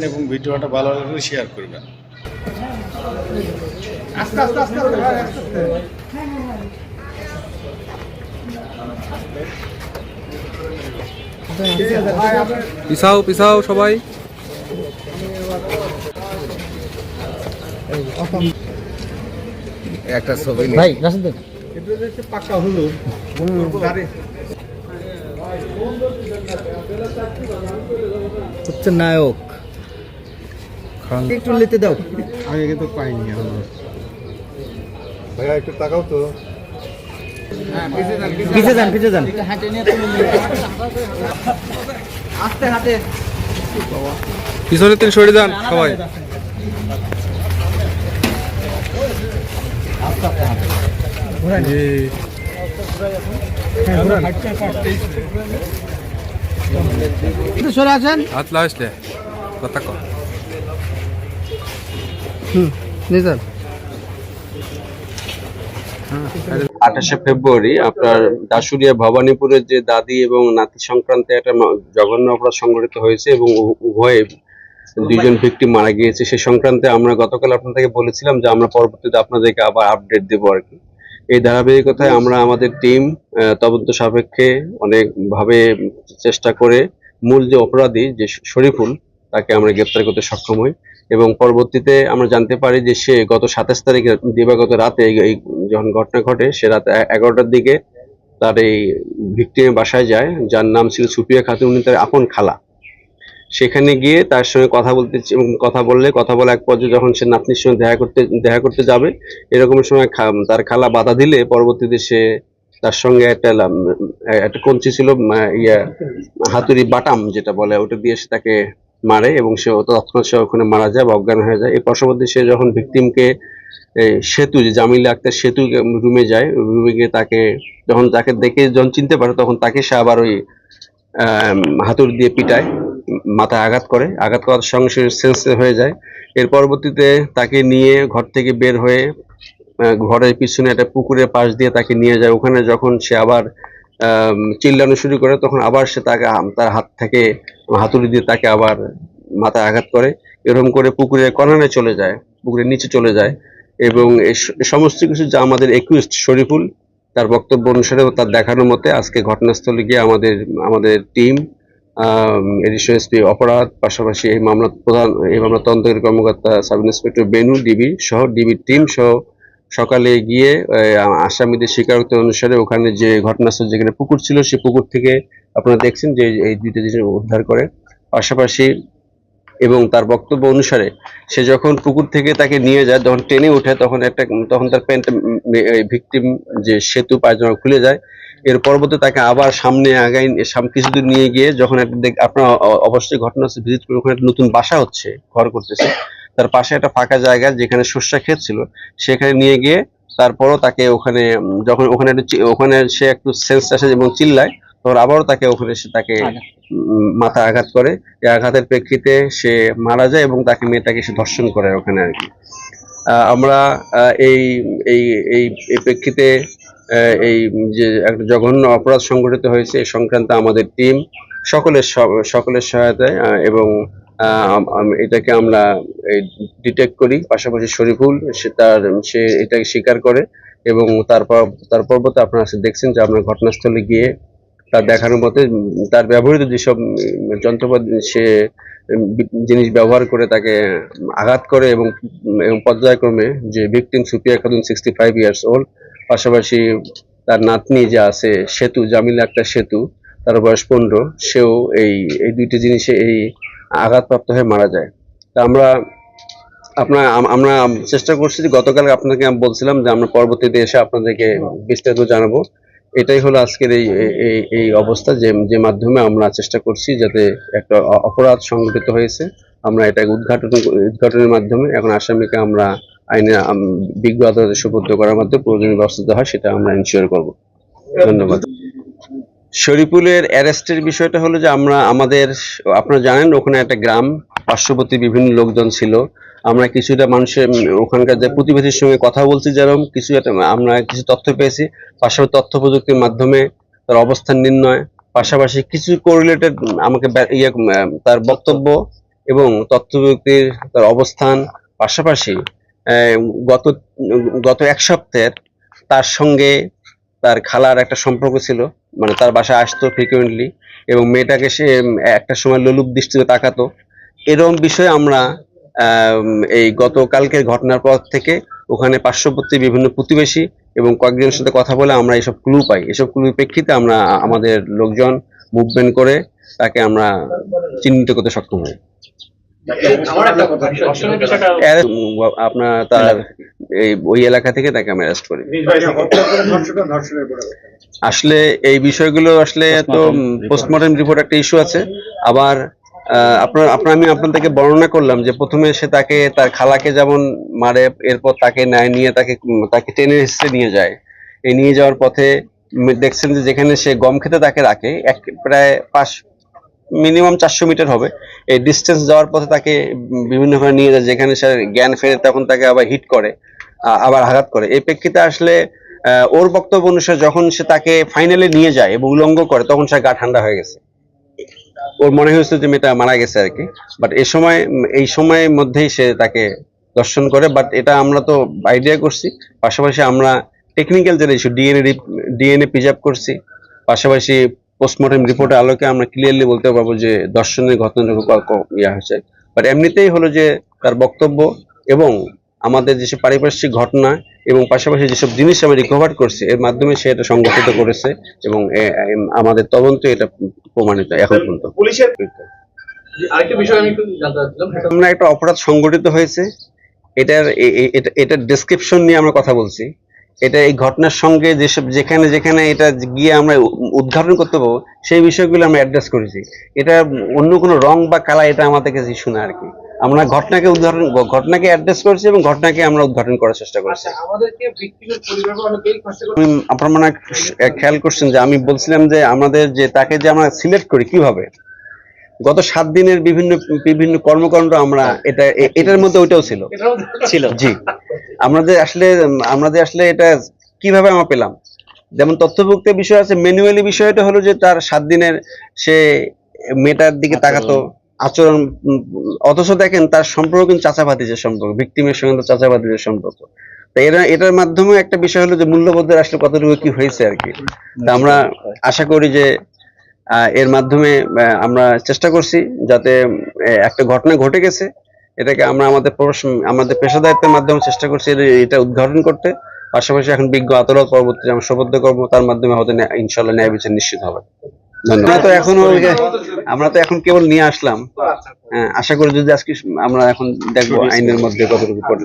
এবং ভিডিওটা ভালো লাগলে শেয়ার করবেন। আস্তে আস্তে আস্তে আস্তে পিছাও পিছাও সবাই। একটা ছবি ভাই রাশিদ ভাই এটা হচ্ছে পাকা হলো হচ্ছে নায়ক একটু নিতে দাও আগে কিন্তু পাইনি আমরা ভাইয়া একটু তাকাও তো। পিছে যান আস্তে হাতে পিছনে তিন সরে যান সবাই। সরে আসেন হাত লাগাইছিলে কথা কর। নিজান 28শে ফেব্রুয়ারি আপনার দাসুরিয়া ভবানীপুরের যে দাদি এবং নাতি সংক্রান্তে একটা জঘন্য অপরাধ সংঘটিত হয়েছে এবং উভয়ে দুইজন ভিকটিম মারা গিয়েছে। সে সংক্রান্তে আমরা গতকাল আপনাদেরকে বলেছিলাম যে আমরা পরবর্তীতে আপনাদেরকে আবার আপডেট দেবো আর কি। এই ধারাবাহিকতায় আমরা আমাদের টিম তদন্ত সাপেক্ষে অনেকভাবে চেষ্টা করে মূল যে অপরাধী যে শরীফুল তাকে আমরা গ্রেপ্তার করতে সক্ষম হই এবং পরবর্তীতে আমরা জানতে পারি যে সে গত 27 তারিখে দিবাগত রাতে এই যখন ঘটনা ঘটে সে রাত 11টার দিকে তার এই ভিকটিমের বাসায় যায়, যার নাম ছিল সুফিয়া খাতুন, উনি তার আপন খালা। সেখানে গিয়ে তার সঙ্গে কথা বলে এক পর্যায়ে যখন সে নাতনির সঙ্গে দেখা করতে যাবে এরকম সময় তার খালা বাধা দিলে পরবর্তীতে সে তার সঙ্গে একটা কঞ্চি ছিল হাতুড়ি বাটাম যেটা বলে ওটা দিয়ে সে তাকে মারে এবং সে তৎক্ষণাৎ সে ওখানে মারা যায় বা অজ্ঞান হয়ে যায়। এই পার্শ্ববর্তী সে যখন ভিকটিমকে সেতু যে জামিলা আক্তার সেতু রুমে যায়, রুমে গিয়ে তাকে দেখে যখন চিনতে পারে তখন তাকে সে আবার ওই হাতুড়ি দিয়ে পিটায়, মাথায় আঘাত করার সঙ্গে সে সেন্স হয়ে যায়। এর পরবর্তীতে তাকে নিয়ে ঘর থেকে বের হয়ে ঘরের পিছনে একটা পুকুরের পাশ দিয়ে তাকে নিয়ে যায়। ওখানে যখন সে আবার চিল্লানো শুরু করে তখন আবার সে তার হাত থেকে হাতুড়ি দিয়ে তাকে আবার মাথায় আঘাত করে। এরকম করে পুকুরের কর্নারে চলে যায়, পুকুরের নিচে চলে যায় এবং এই সমস্ত কিছু যা আমাদের একুইস্ট শরীফুল তার বক্তব্য অনুসারে তার দেখানোর মতে আজকে ঘটনাস্থলে গিয়ে আমাদের টিম এডিশনাল এসপি অপরাধ, পাশাপাশি এই মামলা তদন্তকারী কর্মকর্তা সাব ইন্সপেক্টর বেনু ডিবির টিম সহ সকালে গিয়ে আসামিদের স্বীকারোক্তি অনুসারে ওখানে যে ঘটনাস্থল যেখানে পুকুর ছিল সেই পুকুর থেকে আপনারা দেখছেন যে এই দুইটা জিনিস উদ্ধার করে। পাশাপাশি এবং তার বক্তব্য অনুসারে সে যখন পুকুর থেকে তাকে নিয়ে যায় তখন টেনে উঠে তখন তার প্যান্ট ভিকটিম যে সেতু পায়জামা খুলে যায়। এর পরবর্তী তাকে আবার সামনে কিছু দূর নিয়ে গিয়ে যখন আপনারা অবশ্যই ঘটনাস্থলে ভিজিট করে ওখানে একটা নতুন বাসা হচ্ছে, ঘর করতেছে, তার পাশে একটা ফাঁকা জায়গা যেখানে সর্ষা ক্ষেত ছিল সেখানে নিয়ে গিয়ে তারপরও তাকে ওখানে সে একটু সেন্স আসে এবং চিল্লায়, তখন আবারও তাকে মাথা আঘাত করে। এই আঘাতের প্রেক্ষিতে সে মারা যায় এবং মেয়েটাকে সে ধর্ষণ করে ওখানে আর কি। আমরা এই এই এই প্রেক্ষিতে এই যে একটা জঘন্য অপরাধ সংঘটিত হয়েছে এই সংক্রান্ত আমাদের টিম সকলের সহায়তায় এবং এটাকে আমরা ডিটেক্ট করি। পাশাপাশি শরীফুল সে এটাকে স্বীকার করে এবং তার পরবর্তী আপনারা দেখছেন যে আমরা ঘটনাস্থলে গিয়ে তার দেখানোর মতে তার ব্যবহৃত যেসব যন্ত্রপাতি সে জিনিস ব্যবহার করে তাকে আঘাত করে এবং পর্যায়ক্রমে যে victim Sufia Khatun 65 years old, পাশাপাশি তার নাতনি যে আছে সেতু জামিলা আক্তার সেতু, তার বয়স 15, সেও এই দুইটি জিনিসে এই আঘাতপ্রাপ্ত হয়ে মারা যায়। তা আমরা চেষ্টা করছি যে গতকাল আপনাকে আমি বলছিলাম যে আমরা পরবর্তীতে এসে আপনাদেরকে বিস্তারিত জানাবো। এটাই হলো আজকের এই অবস্থা যে মাধ্যমে আমরা চেষ্টা করছি যাতে একটা অপরাধ সংঘটিত হয়েছে আমরা এটাকে উদ্ঘাটনের মাধ্যমে এখন আসামিকে আমরা আইনে বিজ্ঞ আদালতে সুপর্দ করার মাধ্যমে প্রয়োজনীয় ব্যবস্থা হয় সেটা আমরা এনশিওর করব। ধন্যবাদ। শরীফুলের অ্যারেস্টের বিষয়টা হলো যে আপনারা জানেন ওখানে একটা গ্রাম, পার্শ্ববর্তী বিভিন্ন লোকজন ছিল। আমরা কিছুটা মানুষের ওখানকার যে প্রতিবেশীর সঙ্গে কথা বলছি, যেরকম আমরা কিছু তথ্য পেয়েছি, পাশাপাশি তথ্য প্রযুক্তির মাধ্যমে তার অবস্থান নির্ণয়, পাশাপাশি কিছু কোরিলেটেড আমাকে তার বক্তব্য এবং তথ্যপ্রযুক্তির তার অবস্থান, পাশাপাশি গত গত এক সপ্তাহের তার সঙ্গে তার খালার একটা সম্পর্ক ছিল, মানে তার বাসায় আসতো ফ্রিকুয়েন্টলি এবং মেয়েটাকে সে একটা সময় লোলুপ দৃষ্টিতে তাকাতো। এরকম বিষয়ে আমরা এই গতকালকের ঘটনার পর থেকে ওখানে পার্শ্ববর্তী বিভিন্ন প্রতিবেশী এবং কয়েকজনের সাথে কথা বলে আমরা এসব ক্লু পাই। এসব ক্লুর প্রেক্ষিতে আমরা আমাদের লোকজন মুভমেন্ট করে তাকে আমরা চিহ্নিত করতে সক্ষম হই। আপনার তার ওই এলাকা থেকে তাকে আমি অ্যারেস্ট করি। আসলে এই বিষয়গুলো আসলে তো পোস্টমর্টম রিপোর্ট একটা ইস্যু আছে। আবার আমি আপনাদেরকে বর্ণনা করলাম যে প্রথমে সে তাকে তার খালাকে যেমন মারে, এরপর তাকে নিয়ে তাকে টেনে হেসে নিয়ে যায়। এই নিয়ে যাওয়ার পথে দেখছেন যে যেখানে সে গম খেতে তাকে রাখে, প্রায় মিনিমাম 400 মিটার হবে এই ডিস্টেন্স যাওয়ার পথে তাকে বিভিন্নভাবে নিয়ে যায়, যেখানে সে জ্ঞান ফেরে তখন তাকে আবার হিট করে, আবার আঘাত করে। এই প্রেক্ষিতে আসলে ওর বক্তব্য অনুসারে যখন সে তাকে ফাইনালি নিয়ে যায় এবং উলঙ্গ করে, তখন সে গা ঠান্ডা হয়ে গেছে, ওর মনে হয়েছে যে মেয়েটা মারা গেছে আর কি। বাট এই সময়ের মধ্যেই সে তাকে দর্শন করে। বাট এটা আমরা তো আইডিয়া করছি, পাশাপাশি আমরা টেকনিক্যাল যে ইস্যু ডিএনএ প্রিজার্ভ করছি, পাশাপাশি পোস্টমর্টম রিপোর্টের আলোকে আমরা ক্লিয়ারলি বলতে পারবো যে দর্শনের ঘটনাটা ইয়া হয়েছে। বাট এমনিতেই হলো যে তার বক্তব্য এবং আমাদের যেসব পারিপার্শ্বিক ঘটনা এবং পাশাপাশি যেসব জিনিস আমরা রিকভার করছি, এর মাধ্যমে সে এটা সংগঠিত করেছে এবং আমাদের তদন্ত এটা প্রমাণিত এখন পর্যন্ত। পুলিশের আরেকটা বিষয় আমি একটু জানতে চাচ্ছিলাম, আমরা একটা অপরাধ সংগঠিত হয়েছে, এটার ডেসক্রিপশন নিয়ে আমরা কথা বলছি। এটা এই ঘটনার সঙ্গে যেখানে যেখানে এটা গিয়ে আমরা উদ্ঘাটন করতে পারবো সেই বিষয়গুলো আমরা অ্যাড্রেস করেছি। এটা অন্য কোনো রং বা কালা এটা আমাদের কাছে ইস্যু না আর কি। আমরা ঘটনাকে অ্যাড্রেস করেছি এবং ঘটনাকে আমরা উদ্ঘাটন করার চেষ্টা করছি। আমাদেরকে ভিকটিমের পরিবারকে অনেকেই কষ্ট করে। আপনার মনে হয় খেয়াল করছেন যে আমি বলছিলাম যে আমাদের যে তাকে যে আমরা সিলেক্ট করি কিভাবে, গত 7 দিনের বিভিন্ন কর্মকাণ্ড আমরা এটার মধ্যে ওইটাও ছিল জি। আমাদের আসলে এটা কিভাবে আমরা পেলাম, যেমন তথ্যভুক্ত বিষয় আছে, ম্যানুয়ালি বিষয়টা হলো যে তার 7 দিনের সে মেয়েটার দিকে তাকাতো, আচরণ, অথচ দেখেন তার সম্পর্ক কিন্তু চাচাভাতিজের সম্পর্ক, ভিকটিমের সঙ্গে তো চাচাভাতিজের সম্পর্ক। তাই এটার মাধ্যমে একটা বিষয় হলো যে মূল্যবোধের আসলে কতটুকু কি হয়েছে আর কি। তা আমরা আশা করি যে এর মাধ্যমে আমরা চেষ্টা করছি যাতে একটা ঘটনা ঘটে গেছে, এটাকে আমরা আমাদের পেশাদারিত্বের মাধ্যমে চেষ্টা করছি এটা উদ্ঘাটন করতে। পাশাপাশি এখন বিজ্ঞ আদালত পরবর্তীতে আমরা সোপর্দ করবো, তার মাধ্যমে হয়তো ইনশাল্লাহ ন্যায় বিচার নিশ্চিত হবে। আমরা তো এখন কেবল নিয়ে আসলাম, আশা করি যদি আজকে আমরা এখন দেখবো আইনের মধ্যে কতটুকু পড়ে।